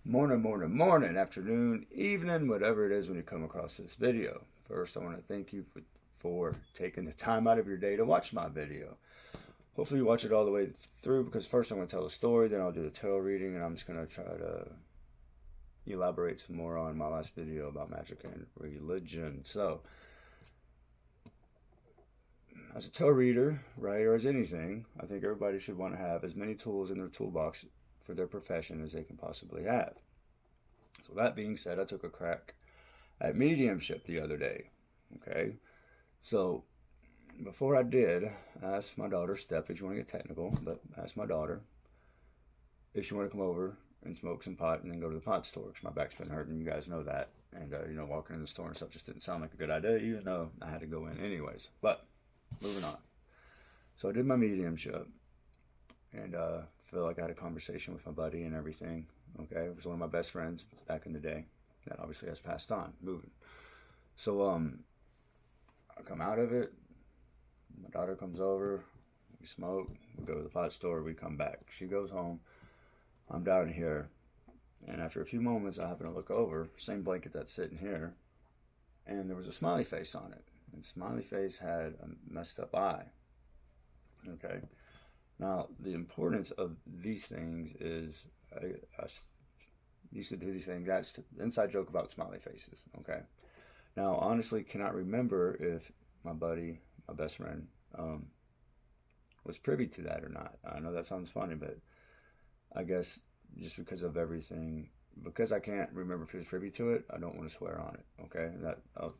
Morning, afternoon, evening, whatever it is when you come across this video. First, I want to thank you for taking the time out of your day to watch my video. Hopefully you watch it all the way through, because first I'm going to tell a story, then I'll do the tarot reading, and I'm just going to try to elaborate some more on my last video about magic and religion. So, as a tarot reader, right, or as anything, I think everybody should want to have as many tools in their toolbox for their profession as they can possibly have. So that being said, I took a crack at mediumship the other day. Okay, so before I did, I asked my daughter, Steph, if you want to get technical, but I asked my daughter if she wanted to come over and smoke some pot and then go to the pot store, because my back's been hurting, you guys know that. And, walking in the store and stuff just didn't sound like a good idea, even though I had to go in anyways. But, moving on. So I did my mediumship, and feel like I had a conversation with my buddy and everything. Okay, it was one of my best friends back in the day that obviously has passed on, moving. So I come out of it, my daughter comes over, we smoke, we go to the pot store, we come back. She goes home, I'm down here, and after a few moments I happen to look over, same blanket that's sitting here, and there was a smiley face on it. And smiley face had a messed up eye. Okay. Now, the importance of these things is, I used to do these things, that's the inside joke about smiley faces, okay? Now, honestly, cannot remember if my buddy, my best friend, was privy to that or not. I know that sounds funny, but I guess just because of everything, because I can't remember if he was privy to it, I don't want to swear on it, okay?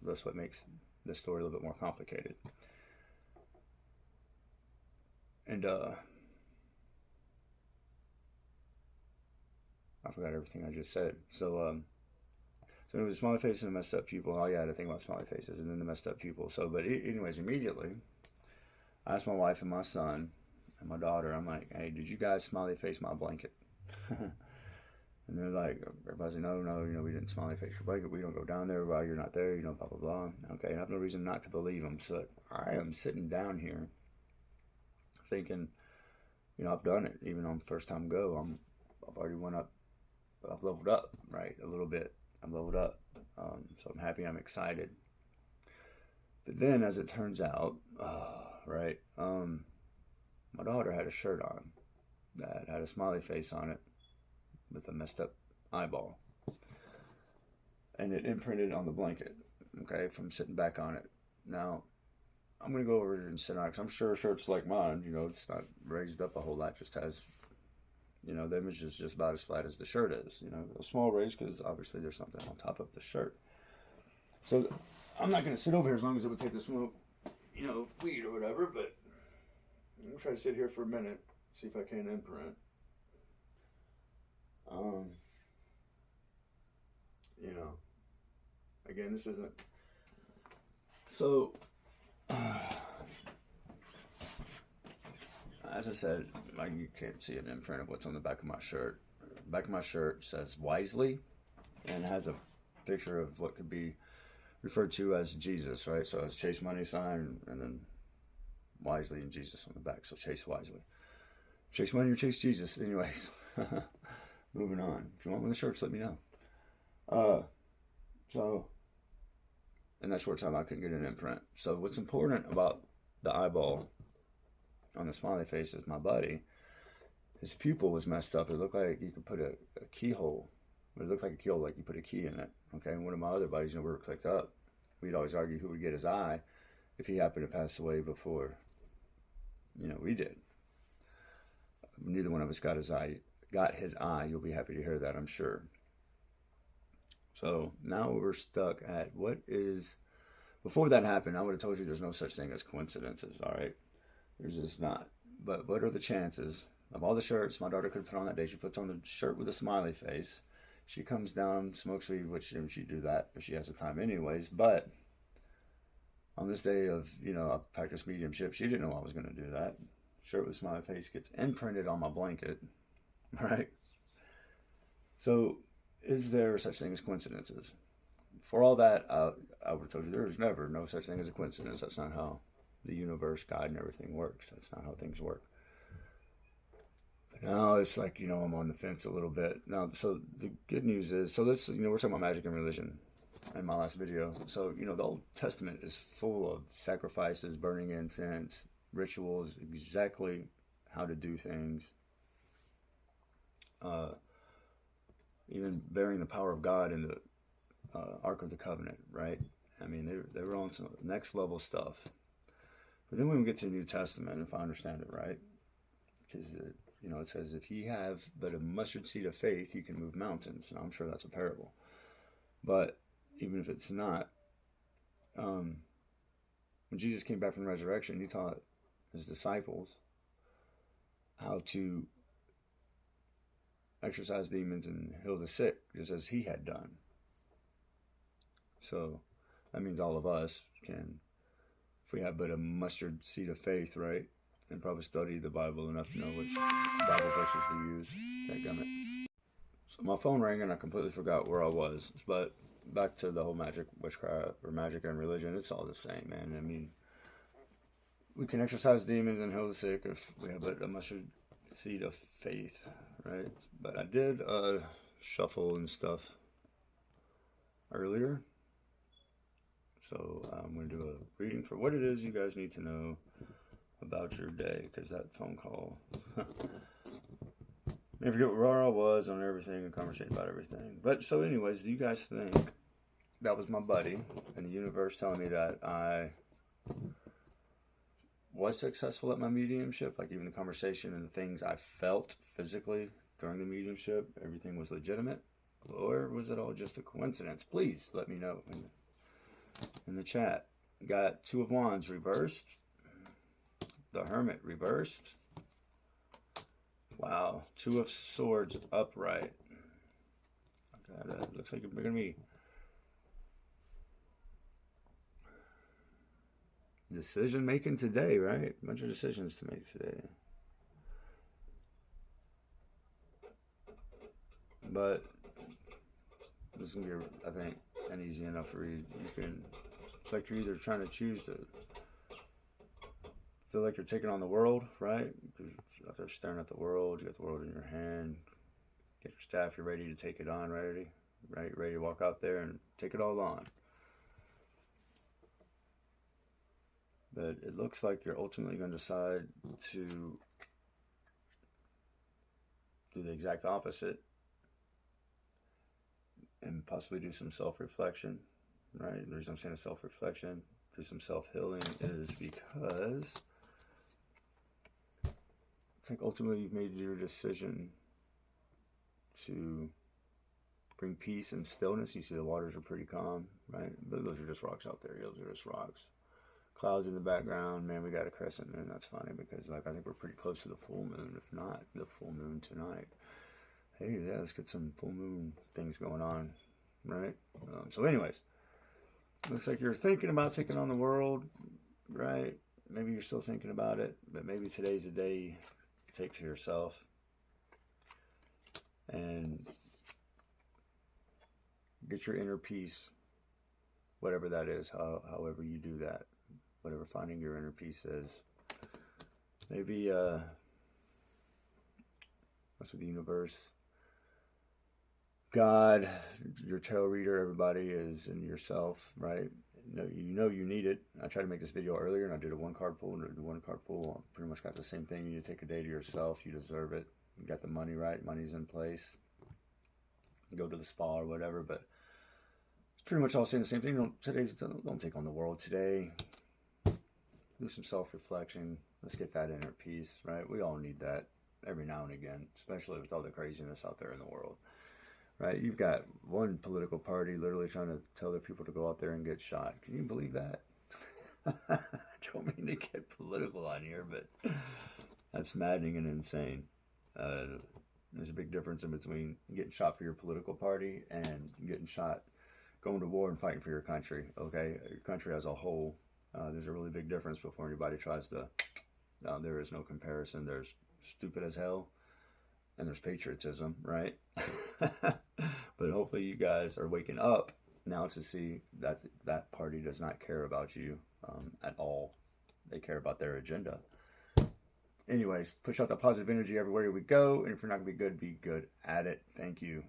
That's what makes this story a little bit more complicated. And I forgot everything I just said. So it was a smiley face and the messed up people. Oh yeah, I had to think about smiley faces and then the messed up people. So, but anyways, immediately, I asked my wife and my son and my daughter, I'm like, hey, did you guys smiley face my blanket? And they're like, everybody's like, no, we didn't smiley face your blanket. We don't go down there while you're not there, blah, blah, blah. Okay, I have no reason not to believe them. So I am sitting down here thinking, I've done it. Even on first time go, I've already went up. I've leveled up, right, a little bit. I'm leveled up. So I'm happy, I'm excited. But then, as it turns out, right, my daughter had a shirt on that had a smiley face on it with a messed up eyeball. And it imprinted on the blanket, okay, from sitting back on it. Now, I'm going to go over it and sit on it, because I'm sure a shirt's like mine, it's not raised up a whole lot, just has, the image is just about as flat as the shirt is, a small raise, because obviously there's something on top of the shirt. So I'm not going to sit over here as long as it would take the smoke, weed or whatever, but I'm going to try to sit here for a minute, see if I can imprint. Again, this isn't, so, as I said, you can't see an imprint of what's on the back of my shirt. The back of my shirt says wisely, and it has a picture of what could be referred to as Jesus, right? So it's Chase Money sign, and then wisely and Jesus on the back. So chase wisely. Chase money or chase Jesus. Anyways, moving on. If you want one of the shirts, let me know. So, in that short time, I couldn't get an imprint. So what's important about the eyeball on the smiley face is my buddy, his pupil was messed up. It looked like you could put a keyhole, but it looked like a keyhole, like you put a key in it. Okay, and one of my other buddies, we were clicked up. We'd always argue who would get his eye if he happened to pass away before, we did. Neither one of us got his eye. You'll be happy to hear that, I'm sure. So now we're stuck at before that happened, I would have told you there's no such thing as coincidences, all right? There's just not. But what are the chances of all the shirts my daughter could put on that day? She puts on the shirt with a smiley face. She comes down, smokes weed, which she'd do that if she has the time anyways. But on this day of, I've practiced mediumship, she didn't know I was going to do that. Shirt with a smiley face gets imprinted on my blanket, right? So, is there such thing as coincidences? For all that, I would have told you there's never no such thing as a coincidence. That's not how the universe, God, and everything works. That's not how things work. Now it's like, I'm on the fence a little bit. Now, so the good news is, so this, we're talking about magic and religion in my last video. So, the Old Testament is full of sacrifices, burning incense, rituals, exactly how to do things. Even bearing the power of God in the Ark of the Covenant, right? I mean, they were on some next level stuff. But then when we get to the New Testament, if I understand it right, because it says, if ye have but a mustard seed of faith, you can move mountains. Now, I'm sure that's a parable. But even if it's not, when Jesus came back from the resurrection, he taught his disciples how to exorcise demons and heal the sick, just as he had done. So that means all of us can, if we have but a mustard seed of faith, right? And probably study the Bible enough to know which Bible verses to use. Dadgummit. So my phone rang and I completely forgot where I was. But back to the whole magic, witchcraft, or magic and religion, it's all the same, man. I mean, we can exorcise demons and heal the sick if we have a mustard seed of faith, right? But I did shuffle and stuff earlier. So I'm going to do a reading for what it is you guys need to know about your day, because that phone call I forget where I was on everything and conversating about everything. But so anyways, do you guys think that was my buddy and the universe telling me that I was successful at my mediumship? Like even the conversation and the things I felt physically during the mediumship, everything was legitimate? Or was it all just a coincidence? Please let me know in the chat. Got Two of Wands reversed. The Hermit reversed. Wow. Two of Swords upright. Looks like it's going to be decision making today, right? A bunch of decisions to make today. But this is going to be, I think, an easy enough read. It's like you're either trying to choose to feel like you're taking on the world, right? You're out there staring at the world. You got the world in your hand. Get your staff. You're ready to take it on. Ready to walk out there and take it all on. But it looks like you're ultimately going to decide to do the exact opposite and possibly do some self-reflection, right? The reason I'm saying self-reflection, do some self-healing, is because I think ultimately you've made your decision to bring peace and stillness. You see the waters are pretty calm, right? But those are just rocks out there. Those are just rocks. Clouds in the background. Man, we got a crescent moon. That's funny because I think we're pretty close to the full moon, if not the full moon tonight. Hey, yeah, let's get some full moon things going on, right? So anyways, looks like you're thinking about taking on the world, right? Maybe you're still thinking about it, but maybe today's the day to take to yourself and get your inner peace, whatever that is, however you do that, whatever finding your inner peace is. Maybe what's with the universe? God, your tarot reader, everybody is in yourself, right? You know you need it. I tried to make this video earlier and I did a one card pull. And the one card pull pretty much got the same thing. You need to take a day to yourself. You deserve it. You got the money right. Money's in place. Go to the spa or whatever. But it's pretty much all saying the same thing. Don't take on the world today. Do some self-reflection. Let's get that inner peace, right? We all need that every now and again, especially with all the craziness out there in the world. Right, you've got one political party literally trying to tell their people to go out there and get shot. Can you believe that? I don't mean to get political on here, but that's maddening and insane. There's a big difference in between getting shot for your political party and getting shot going to war and fighting for your country, okay? Your country as a whole. There's a really big difference before anybody tries to... there is no comparison. There's stupid as hell. And there's patriotism, right? But hopefully you guys are waking up now to see that that party does not care about you at all. They care about their agenda. Anyways, push out the positive energy everywhere we go. And if you're not going to be good at it. Thank you.